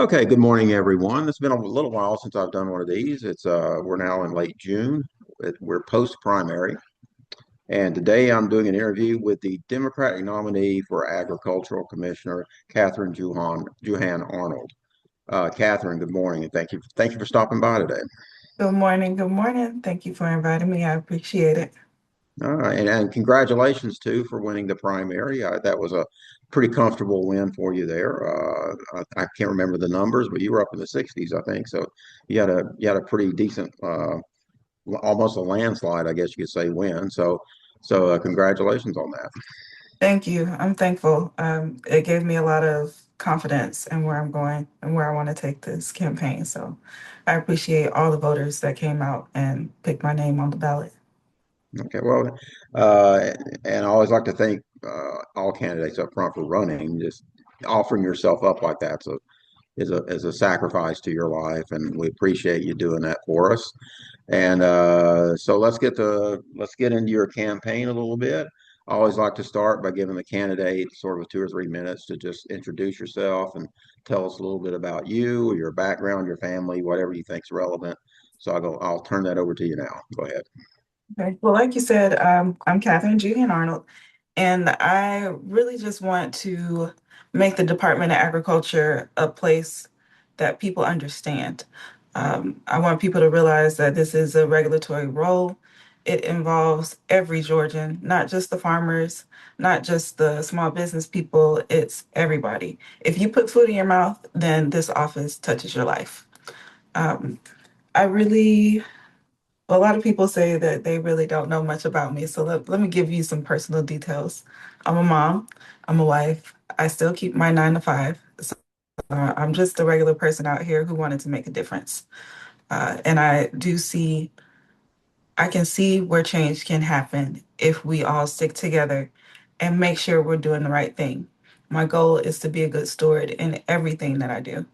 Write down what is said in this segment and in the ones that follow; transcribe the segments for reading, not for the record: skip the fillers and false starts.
Okay, good morning, everyone. It's been a little while since I've done one of these. It's We're now in late June. We're post primary, and today I'm doing an interview with the Democratic nominee for Agricultural Commissioner, Katherine Juhan-Arnold. Katherine, good morning, and thank you for stopping by today. Good morning. Good morning. Thank you for inviting me. I appreciate it. All right, and congratulations too for winning the primary. That was a pretty comfortable win for you there. I can't remember the numbers, but you were up in the 60s, I think. So you had a pretty decent, almost a landslide, I guess you could say, win. So congratulations on that. Thank you. I'm thankful. It gave me a lot of confidence in where I'm going and where I want to take this campaign. So I appreciate all the voters that came out and picked my name on the ballot. Okay, well, uh, and I always like to thank all candidates up front for running. Just offering yourself up like that's a is a sacrifice to your life, and we appreciate you doing that for us. And so let's get into your campaign a little bit. I always like to start by giving the candidate sort of 2 or 3 minutes to just introduce yourself and tell us a little bit about you, your background, your family, whatever you think's relevant. So I'll turn that over to you now. Go ahead. Okay. Well, like you said, I'm Katherine Juhan-Arnold, and I really just want to make the Department of Agriculture a place that people understand. I want people to realize that this is a regulatory role. It involves every Georgian, not just the farmers, not just the small business people, it's everybody. If you put food in your mouth, then this office touches your life. Um, I really a lot of people say that they really don't know much about me. So let me give you some personal details. I'm a mom, I'm a wife. I still keep my 9 to 5. So I'm just a regular person out here who wanted to make a difference. And I can see where change can happen if we all stick together and make sure we're doing the right thing. My goal is to be a good steward in everything that I do.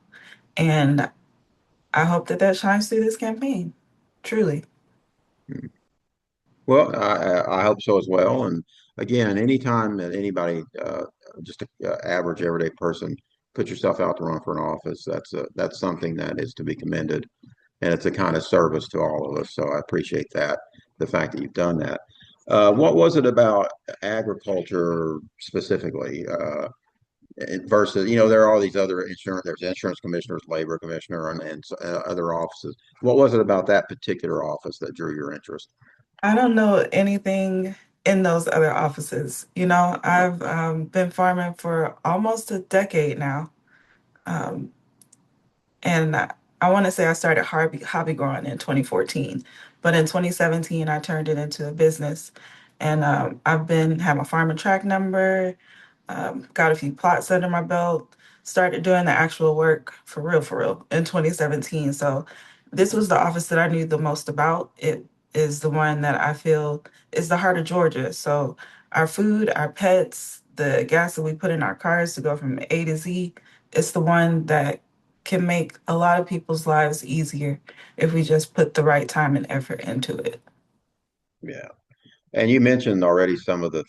And I hope that that shines through this campaign, truly. Well, I hope so as well. And again, anytime that anybody, just an average everyday person, put yourself out to run for an office, that's something that is to be commended, and it's a kind of service to all of us. So I appreciate that, the fact that you've done that. What was it about agriculture specifically, versus, there are all these other there's insurance commissioners, labor commissioner, and other offices. What was it about that particular office that drew your interest? I don't know anything in those other offices. I've been farming for almost a decade now. Um, and I want to say I started hobby growing in 2014, but in 2017 I turned it into a business, and I've been have a farm and track number, got a few plots under my belt, started doing the actual work for real in 2017. So this was the office that I knew the most about. It is the one that I feel is the heart of Georgia. So our food, our pets, the gas that we put in our cars to go from A to Z, it's the one that can make a lot of people's lives easier if we just put the right time and effort into it. Yeah. And you mentioned already some of the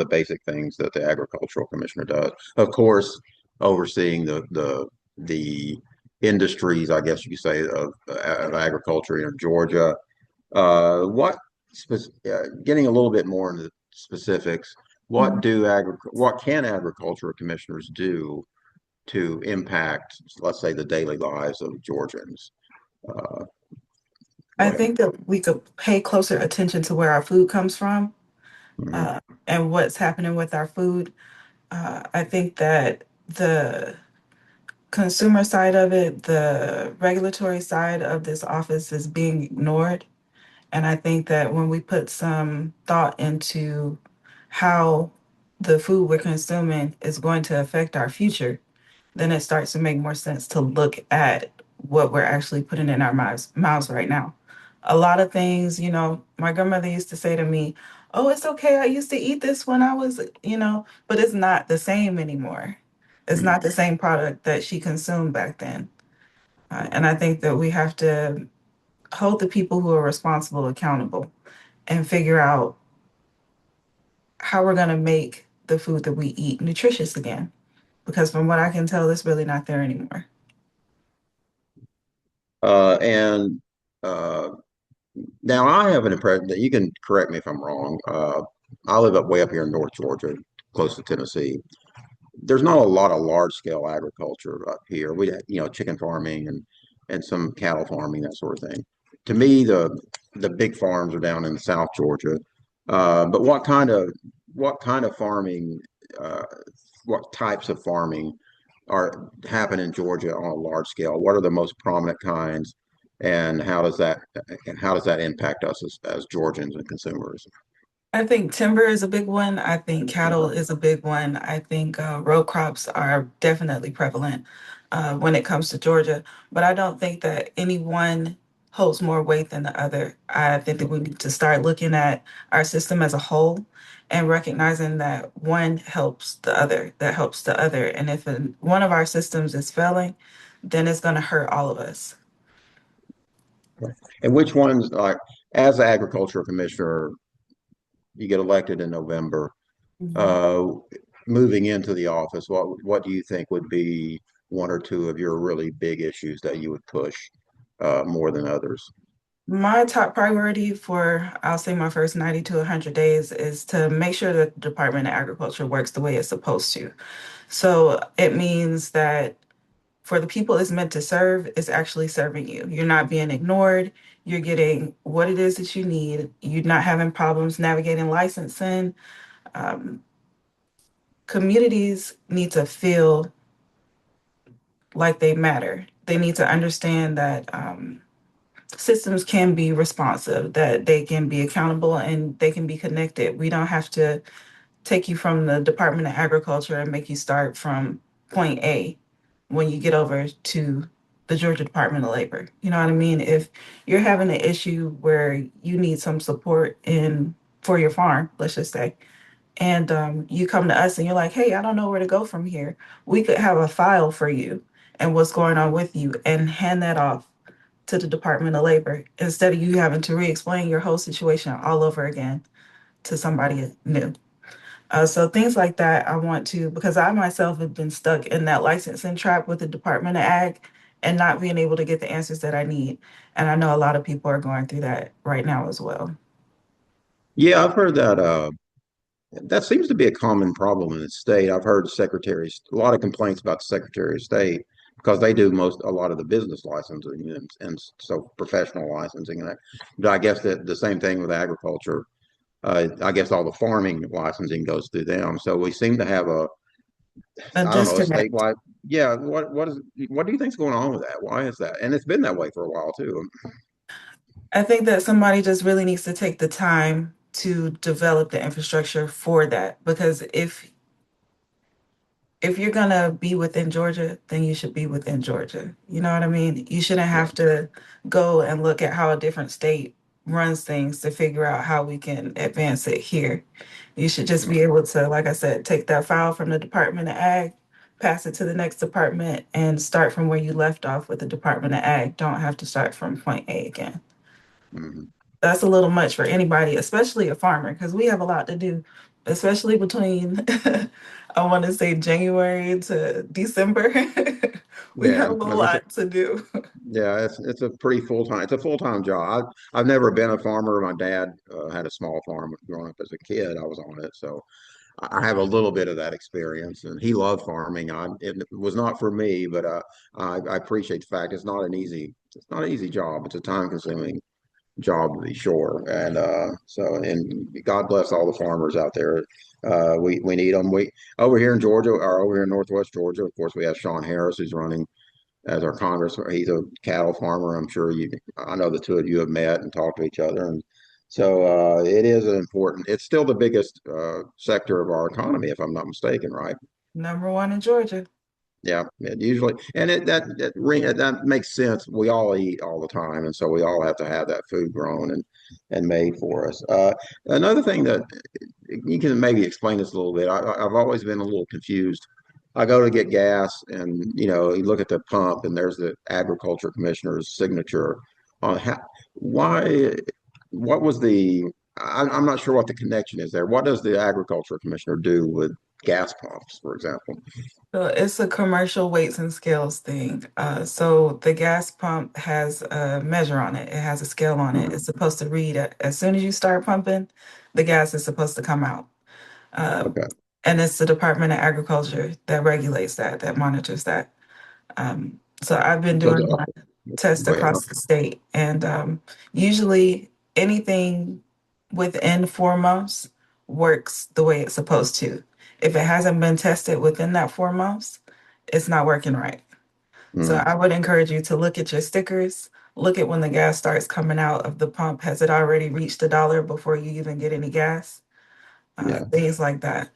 basic things that the agricultural commissioner does. Of course, overseeing the industries, I guess you could say, of agriculture in Georgia. Getting a little bit more into the specifics, Mhm. what can agricultural commissioners do to impact, let's say, the daily lives of Georgians? Uh, Go I ahead. think that we could pay closer attention to where our food comes from, Mhm. uh, and what's happening with our food. I think that the consumer side of it, the regulatory side of this office is being ignored. And I think that when we put some thought into how the food we're consuming is going to affect our future, then it starts to make more sense to look at what we're actually putting in our mouths right now. A lot of things, my grandmother used to say to me, "Oh, it's okay. I used to eat this when I was, but it's not the same anymore. It's not the same product that she consumed back then." And I think that we have to hold the people who are responsible accountable and figure out how we're going to make the food that we eat nutritious again. Because from what I can tell, it's really not there anymore. And uh, now I have an impression that you can correct me if I'm wrong. I live way up here in North Georgia, close to Tennessee. There's not a lot of large scale agriculture up here. We, chicken farming and some cattle farming, that sort of thing. To me, the big farms are down in South Georgia. But what kind of farming, uh, what types of farming are happen in Georgia on a large scale? What are the most prominent kinds, and how does that impact us as Georgians and consumers? I think timber is a big one. I think cattle Timber. is a big one. I think row crops are definitely prevalent when it comes to Georgia. But I don't think that any one holds more weight than the other. I think that we need to start looking at our system as a whole and recognizing that one helps the other, that helps the other. And if one of our systems is failing, then it's going to hurt all of us. And which ones, like, as the agricultural commissioner, you get elected in November. Mhm. Uh, Moving into the office, what do you think would be one or two of your really big issues that you would push more than others? My top priority for, I'll say my first 90 to 100 days is to make sure that the Department of Agriculture works the way it's supposed to. So it means that for the people it's meant to serve, it's actually serving you. You're not being ignored. You're getting what it is that you need. You're not having problems navigating licensing. Um, Communities need to feel like they matter. They need to understand that systems can be responsive, that they can be accountable and they can be connected. We don't have to take you from the Department of Agriculture and make you start from point A when you get over to the Georgia Department of Labor. You know what I mean? If you're having an issue where you need some support in for your farm, let's just say, and you come to us and you're like, hey, I don't know where to go from here. We could have a file for you and what's going on with you and hand that off to the Department of Labor instead of you having to re-explain your whole situation all over again to somebody new. So things like that, I want to, because I myself have been stuck in that licensing trap with the Department of Ag and not being able to get the answers that I need. And I know a lot of people are going through that right now as well. Yeah, I've heard that. That seems to be a common problem in the state. I've heard secretaries, a lot of complaints about the Secretary of State because they do a lot of the business licensing and so professional licensing and that. But I guess that the same thing with agriculture. I guess all the farming licensing goes through them. So we seem to have A I don't know, a disconnect. statewide. Yeah, what do you think's going on with that? Why is that? And it's been that way for a while too. I think that somebody just really needs to take the time to develop the infrastructure for that because if you're gonna be within Georgia, then you should be within Georgia. You know what I mean? You shouldn't Yeah. have to go and look at how a different state runs things to figure out how we can advance it here. You should just be Right. able to, like I said, take that file from the Department of Ag, pass it to the next department, and start from where you left off with the Department of Ag. Don't have to start from point A again. Mhm. That's a little much for anybody, especially a farmer, because we have a lot to do, especially between, I want to say January to December. We Yeah, have a I guess lot to do. yeah, it's a pretty full time. It's a full time job. I've never been a farmer. My dad had a small farm growing up as a kid. I was on it, so I have a little bit of that experience. And he loved farming. It was not for me, but I appreciate the fact it's not an easy job. It's a time consuming job to be sure. And and God bless all the farmers out there. We need them. We over here in Georgia, or over here in Northwest Georgia, of course, we have Sean Harris who's running as our congressman. He's a cattle farmer. I know the two of you have met and talked to each other. And so it is an important, it's still the biggest sector of our economy, if I'm not mistaken, right? Number one in Georgia. Yeah, it usually, and that makes sense. We all eat all the time, and so we all have to have that food grown and made for us. Another thing that you can maybe explain this a little bit. I've always been a little confused. I go to get gas, and you look at the pump, and there's the agriculture commissioner's signature on why. What was the? I'm not sure what the connection is there. What does the agriculture commissioner do with? gas pumps, for example? So it's a commercial weights and scales thing. So the gas pump has a measure on it. It has a scale on it. Mhm. It's supposed to read as soon as you start pumping, the gas is supposed to come out. Uh, Okay. and it's the Department of Agriculture that regulates that, that monitors that. So I've been So doing my test go ahead. across the state, and usually anything within 4 months works the way it's supposed to. If it hasn't been tested within that 4 months, it's not working right. So Mm, I would encourage you to look at your stickers, look at when the gas starts coming out of the pump. Has it already reached $1 before you even get any gas? yeah. Things like that.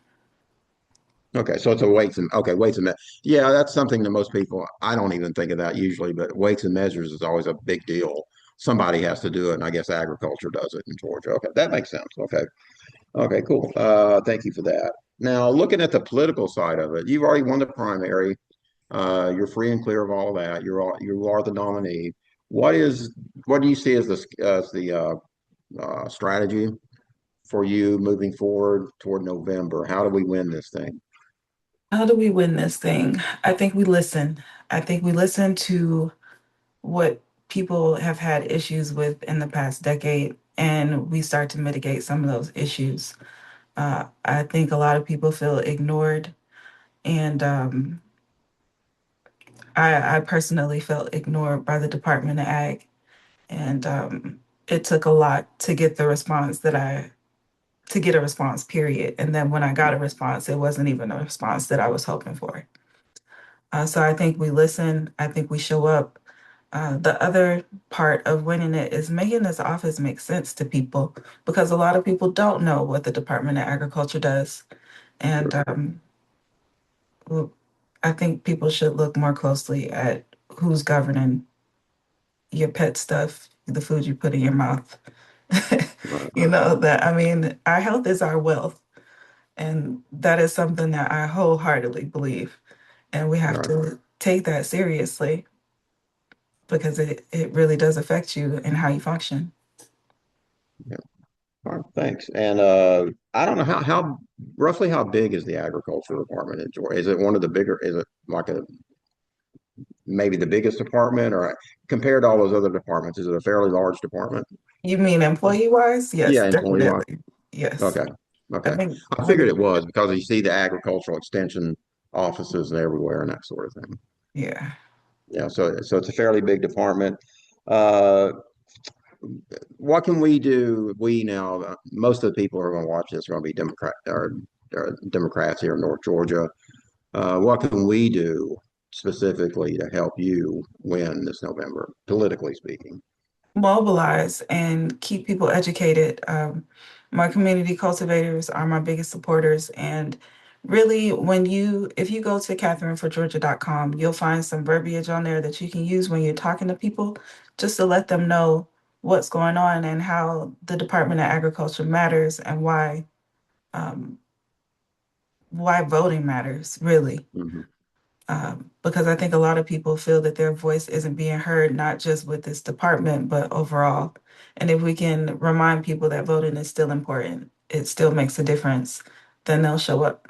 Okay. So it's a weights and yeah, that's something that most people, I don't even think of that usually, but weights and measures is always a big deal. Somebody has to do it, and I guess agriculture does it in Georgia. Okay, that makes sense. Okay. Okay, cool. Thank you for that. Now, looking at the political side of it, you've already won the primary. You're free and clear of all that. You are the nominee. What is what do you see as the strategy for you moving forward toward November? How do we win this thing? How do we win this thing? I think we listen. I think we listen to what people have had issues with in the past decade, and we start to mitigate some of those issues. I think a lot of people feel ignored, and I personally felt ignored by the Department of Ag, and it took a lot to get the response to get a response, period. And then when I got a response, it wasn't even a response that I was hoping for. So I think we listen. I think we show up. The other part of winning it is making this office make sense to people because a lot of people don't know what the Department of Agriculture does. And Sure. well, I think people should look more closely at who's governing your pet stuff, the food you put in your mouth. Right, You know, that I mean, our health is our wealth. And that is something that I wholeheartedly believe. And we have right. to take that seriously because it really does affect you and how you function. Yeah. All right, thanks. And I don't know how roughly how big is the agriculture department in Georgia? Is it one of the bigger? Is it like a maybe the biggest department, or compared to all those other departments, is it a fairly large department? You mean employee wise? Yes, Yeah, employee wise. definitely. Yes. Okay. I Okay. think I when figured you, it was because you see the agricultural extension offices and everywhere and that sort of thing. yeah. Yeah, so it's a fairly big department. Uh, what can we do? We now, most of the people who are going to watch this are going to be or Democrats here in North Georgia. What can we do specifically to help you win this November, politically speaking? Mobilize and keep people educated. My community cultivators are my biggest supporters. And really, if you go to katherineforgeorgia.com, you'll find some verbiage on there that you can use when you're talking to people just to let them know what's going on and how the Department of Agriculture matters and um, why voting matters, really. Mhm. Because I think a lot of people feel that their voice isn't being heard, not just with this department, but overall. And if we can remind people that voting is still important, it still makes a difference, then they'll show up.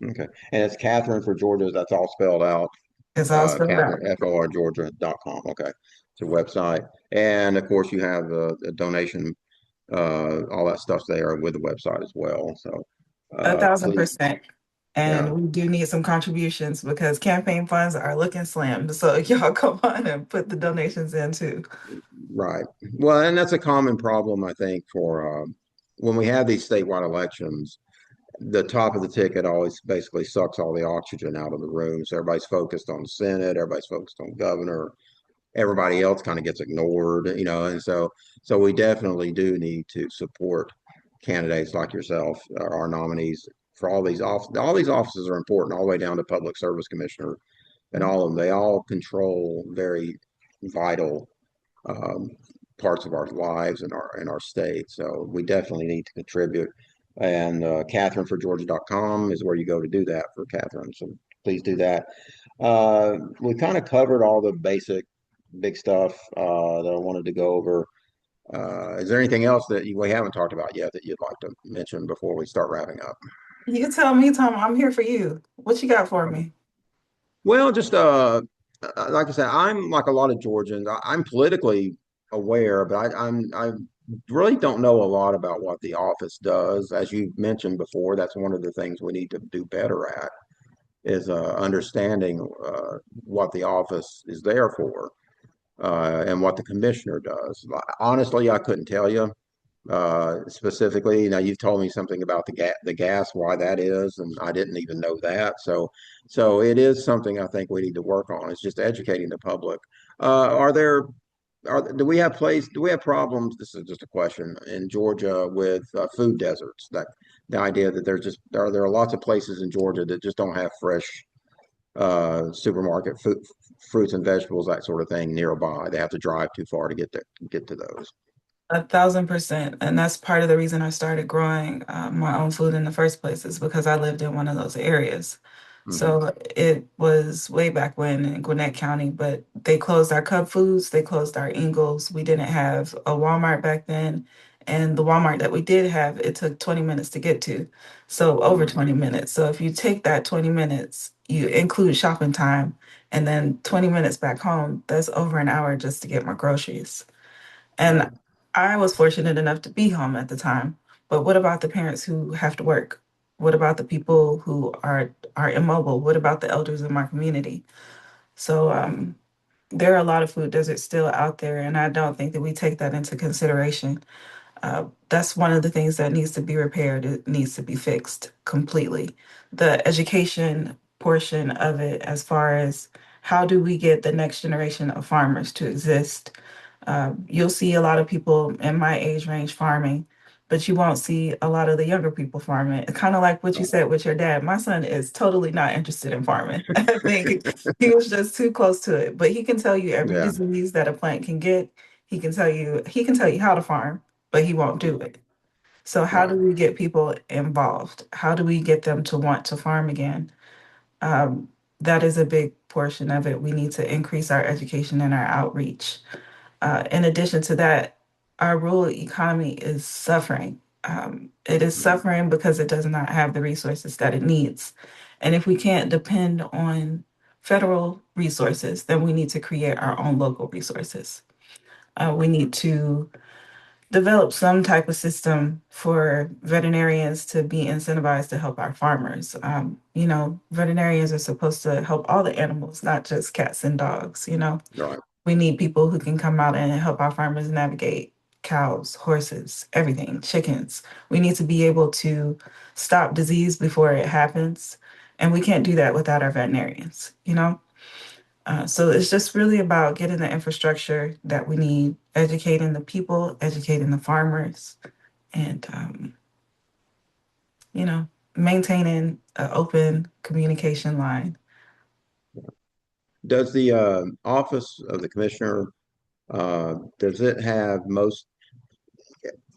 Okay. And it's Catherine for Georgia. That's all spelled out. It's all spelled out. Catherine, FORGeorgia.com. Okay. It's a website. And of course, you have the donation, all that stuff's there with the website as well. So A thousand please, percent. yeah, And we do need some contributions because campaign funds are looking slim. So y'all come on and put the donations in too. right. Well, and that's a common problem, I think, for when we have these statewide elections. The top of the ticket always basically sucks all the oxygen out of the room. So everybody's focused on the Senate, everybody's focused on governor, everybody else kind of gets ignored, and so we definitely do need to support candidates like yourself, our nominees for all these offices. All these offices are important, all the way down to public service commissioner, and all of them. They all control very vital um, parts of our lives and our state. So we definitely need to contribute. And KatherineForGeorgia.com is where you go to do that for Catherine. So please do that. We kind of covered all the basic big stuff that I wanted to go over. Is there anything else that we haven't talked about yet that you'd like to mention before we start wrapping up? You tell me, Tom, I'm here for you. What you got for me? Well, just like I said, I'm like a lot of Georgians. I'm politically aware, but I really don't know a lot about what the office does. As you mentioned before, that's one of the things we need to do better at is understanding what the office is there for and what the commissioner does. Honestly, I couldn't tell you specifically. Now you've told me something about the gas, why that is, and I didn't even know that. So it is something I think we need to work on. It's just educating the public. Are there do we have problems? This is just a question in Georgia with food deserts. That the idea that there are lots of places in Georgia that just don't have fresh supermarket food, fruits and vegetables, that sort of thing nearby. They have to drive too far to get to those. 1,000%. And that's part of the reason I started growing my own food in the first place is because I lived in one of those areas. Hmm. So it was way back when in Gwinnett County, but they closed our Cub Foods, they closed our Ingles. We didn't have a Walmart back then. And the Walmart that we did have, it took 20 minutes to get to. So over Hmm. 20 minutes. So if you take that 20 minutes, you include shopping time, and then 20 minutes back home, that's over an hour just to get my groceries. And Right. I was fortunate enough to be home at the time. But what about the parents who have to work? What about the people who are immobile? What about the elders in my community? So there are a lot of food deserts still out there, and I don't think that we take that into consideration. That's one of the things that needs to be repaired. It needs to be fixed completely. The education portion of it, as far as how do we get the next generation of farmers to exist. You'll see a lot of people in my age range farming, but you won't see a lot of the younger people farming. It's kind of like what you Right. said with your dad. My son is totally not interested in farming. I think he was just too close to it, but he can tell you every Yeah. disease that a plant can get. He can tell you how to farm, but he won't do it. So how Right. do we get people involved? How do we get them to want to farm again? Um, that is a big portion of it. We need to increase our education and our outreach. In addition to that, our rural economy is suffering. It is Mhm. suffering because it does not have the resources that it needs. And if we can't depend on federal resources, then we need to create our own local resources. We need to develop some type of system for veterinarians to be incentivized to help our farmers. Veterinarians are supposed to help all the animals, not just cats and dogs. Right. We need people who can come out and help our farmers navigate cows, horses, everything, chickens. We need to be able to stop disease before it happens. And we can't do that without our veterinarians. So it's just really about getting the infrastructure that we need, educating the people, educating the farmers, and you know, maintaining an open communication line. Does the office of the commissioner does it have most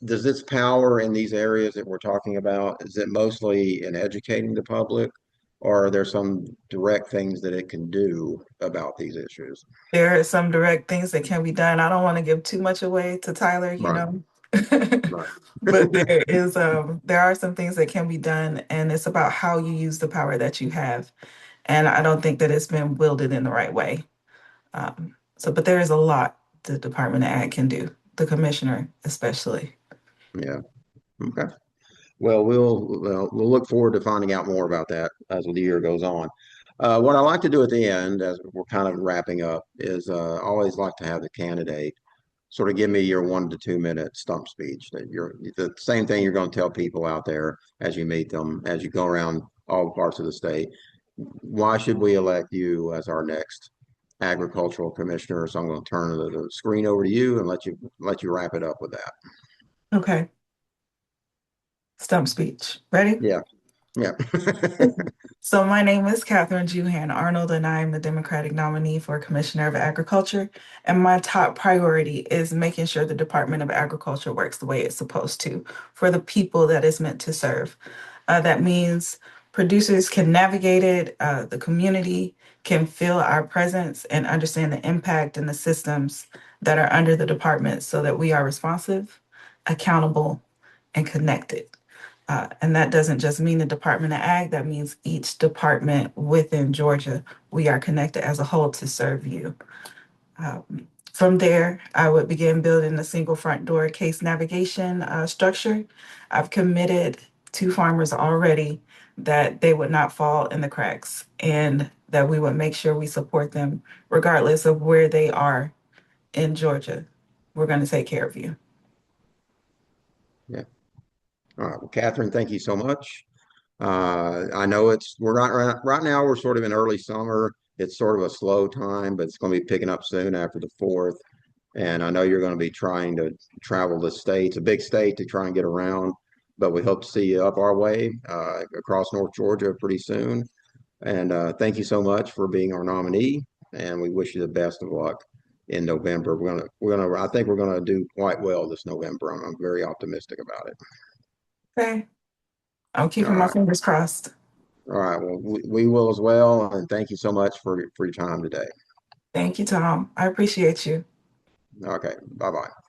does its power in these areas that we're talking about, is it mostly in educating the public, or are there some direct things that it can do about these issues? There are some direct things that can be done. I don't want to give too much away to Tyler, Right. Right. but there are some things that can be done, and it's about how you use the power that you have. And I don't think that it's been wielded in the right way. But there is a lot the Department of Ag can do, the commissioner especially. Yeah. Okay. Well, we'll look forward to finding out more about that as the year goes on. What I like to do at the end, as we're kind of wrapping up, is always like to have the candidate sort of give me your 1 to 2 minute stump speech. That you're the same thing you're going to tell people out there as you meet them, as you go around all parts of the state. Why should we elect you as our next agricultural commissioner? So I'm going to turn the screen over to you and let you wrap it up with that. Okay, stump speech. Ready? Yeah. Yeah. So my name is Katherine Juhan-Arnold, and I am the Democratic nominee for Commissioner of Agriculture. And my top priority is making sure the Department of Agriculture works the way it's supposed to for the people that it's meant to serve. That means producers can navigate it, the community can feel our presence and understand the impact and the systems that are under the department so that we are responsive, accountable, and connected. And that doesn't just mean the Department of Ag, that means each department within Georgia. We are connected as a whole to serve you. From there, I would begin building a single front door case navigation structure. I've committed to farmers already that they would not fall in the cracks and that we would make sure we support them regardless of where they are in Georgia. We're going to take care of you. Yeah. All right. Well, Catherine, thank you so much. I know we're not right now, we're sort of in early summer. It's sort of a slow time, but it's going to be picking up soon after the 4th. And I know you're going to be trying to travel the state. It's a big state to try and get around, but we hope to see you up our way across North Georgia pretty soon. And thank you so much for being our nominee. And we wish you the best of luck in November. I think we're gonna do quite well this November. I'm very optimistic about it. Okay. I'm All keeping my right. fingers crossed. All right. Well, we will as well. And thank you so much for your time today. Thank you, Tom. I appreciate you. Okay. Bye bye.